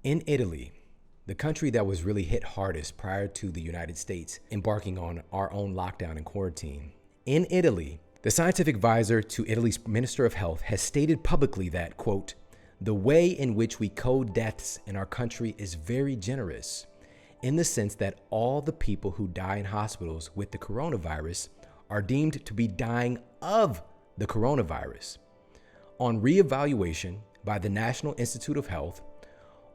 In Italy, the country that was really hit hardest prior to the United States embarking on our own lockdown and quarantine, in Italy, the scientific advisor to Italy's Minister of Health has stated publicly that, quote, the way in which we code deaths in our country is very generous, in the sense that all the people who die in hospitals with the coronavirus are deemed to be dying of the coronavirus. On reevaluation by the National Institute of Health,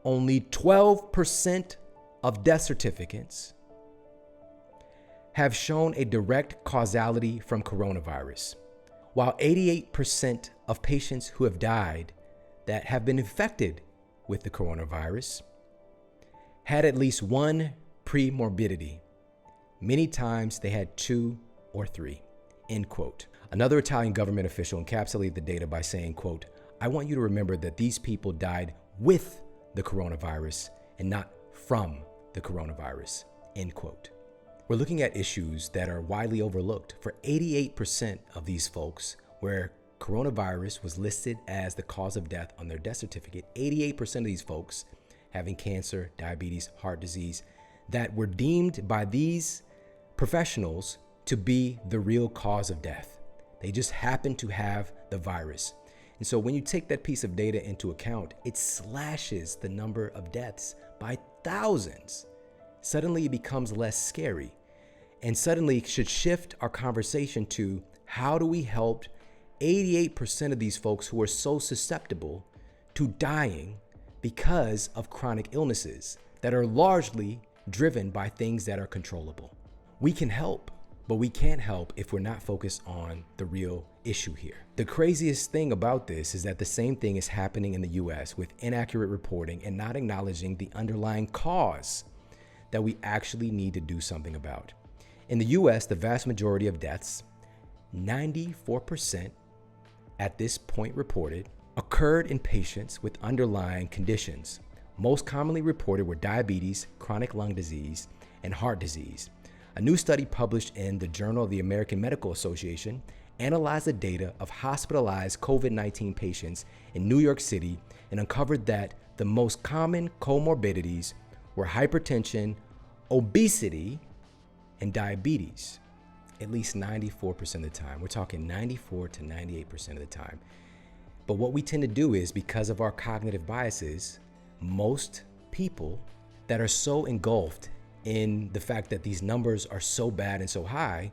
only 12% of death certificates have shown a direct causality from coronavirus, while 88% of patients who have died that have been infected with the coronavirus had at least one premorbidity. Many times they had 2 or 3, end quote. Another Italian government official encapsulated the data by saying, quote, I want you to remember that these people died with the coronavirus and not from the coronavirus, end quote. We're looking at issues that are widely overlooked. For 88% of these folks, where coronavirus was listed as the cause of death on their death certificate, 88% of these folks having cancer, diabetes, heart disease, that were deemed by these professionals to be the real cause of death. They just happen to have the virus. And so when you take that piece of data into account, it slashes the number of deaths by thousands. Suddenly it becomes less scary, and suddenly should shift our conversation to how do we help 88% of these folks who are so susceptible to dying because of chronic illnesses that are largely driven by things that are controllable. We can help, but we can't help if we're not focused on the real issue here. The craziest thing about this is that the same thing is happening in the US with inaccurate reporting and not acknowledging the underlying cause that we actually need to do something about. In the US, the vast majority of deaths, 94% at this point reported, occurred in patients with underlying conditions. Most commonly reported were diabetes, chronic lung disease, and heart disease. A new study published in the Journal of the American Medical Association analyzed the data of hospitalized COVID-19 patients in New York City and uncovered that the most common comorbidities were hypertension, obesity, and diabetes, at least 94% of the time. We're talking 94 to 98% of the time. But what we tend to do is, because of our cognitive biases, most people that are so engulfed in the fact that these numbers are so bad and so high,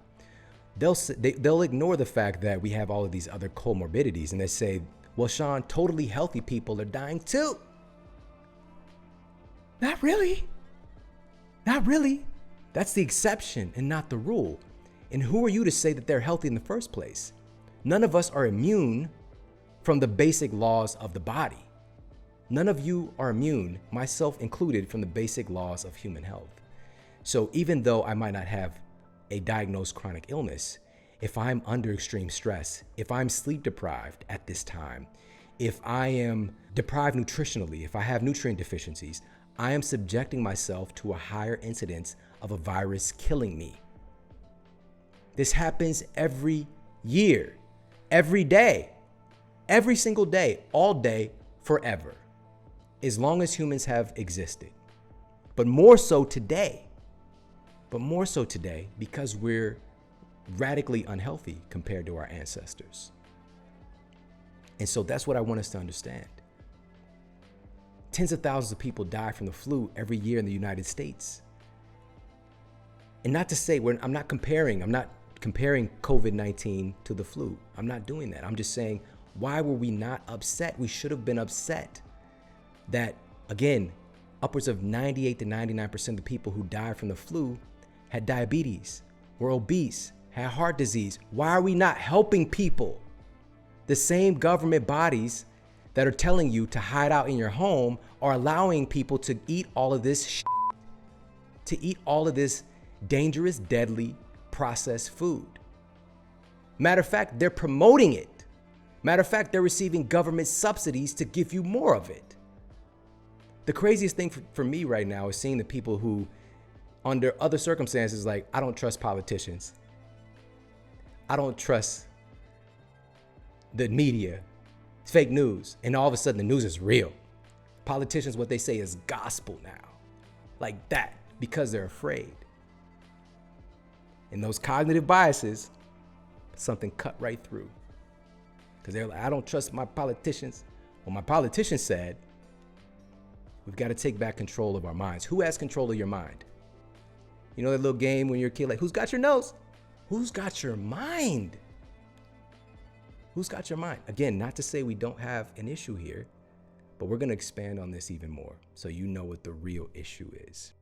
they'll ignore the fact that we have all of these other comorbidities, and they say, well, Sean, totally healthy people are dying too. Not really. Not really. That's the exception and not the rule. And who are you to say that they're healthy in the first place? None of us are immune from the basic laws of the body. None of you are immune, myself included, from the basic laws of human health. So even though I might not have a diagnosed chronic illness, if I'm under extreme stress, if I'm sleep deprived at this time, if I am deprived nutritionally, if I have nutrient deficiencies, I am subjecting myself to a higher incidence of a virus killing me. This happens every year, every day, every single day, all day, forever, as long as humans have existed. But more so today because we're radically unhealthy compared to our ancestors. And so that's what I want us to understand. Tens of thousands of people die from the flu every year in the United States. And not to say, I'm not comparing COVID-19 to the flu. I'm not doing that. I'm just saying, why were we not upset? We should have been upset that, again, upwards of 98 to 99% of the people who died from the flu had diabetes, were obese, had heart disease. Why are we not helping people? The same government bodies that are telling you to hide out in your home are allowing people to eat all of this to eat all of this dangerous, deadly, processed food. Matter of fact, they're promoting it. Matter of fact, they're receiving government subsidies to give you more of it. The craziest thing for me right now is seeing the people who, under other circumstances, like, I don't trust politicians. I don't trust the media. It's fake news. And all of a sudden the news is real. Politicians, what they say is gospel now. Like that, because they're afraid. And those cognitive biases, something cut right through. Because they're like, I don't trust my politicians. Well, my politician said, we've got to take back control of our minds. Who has control of your mind? You know that little game when you're a kid, like, who's got your nose? Who's got your mind? Who's got your mind? Again, not to say we don't have an issue here, but we're going to expand on this even more so you know what the real issue is.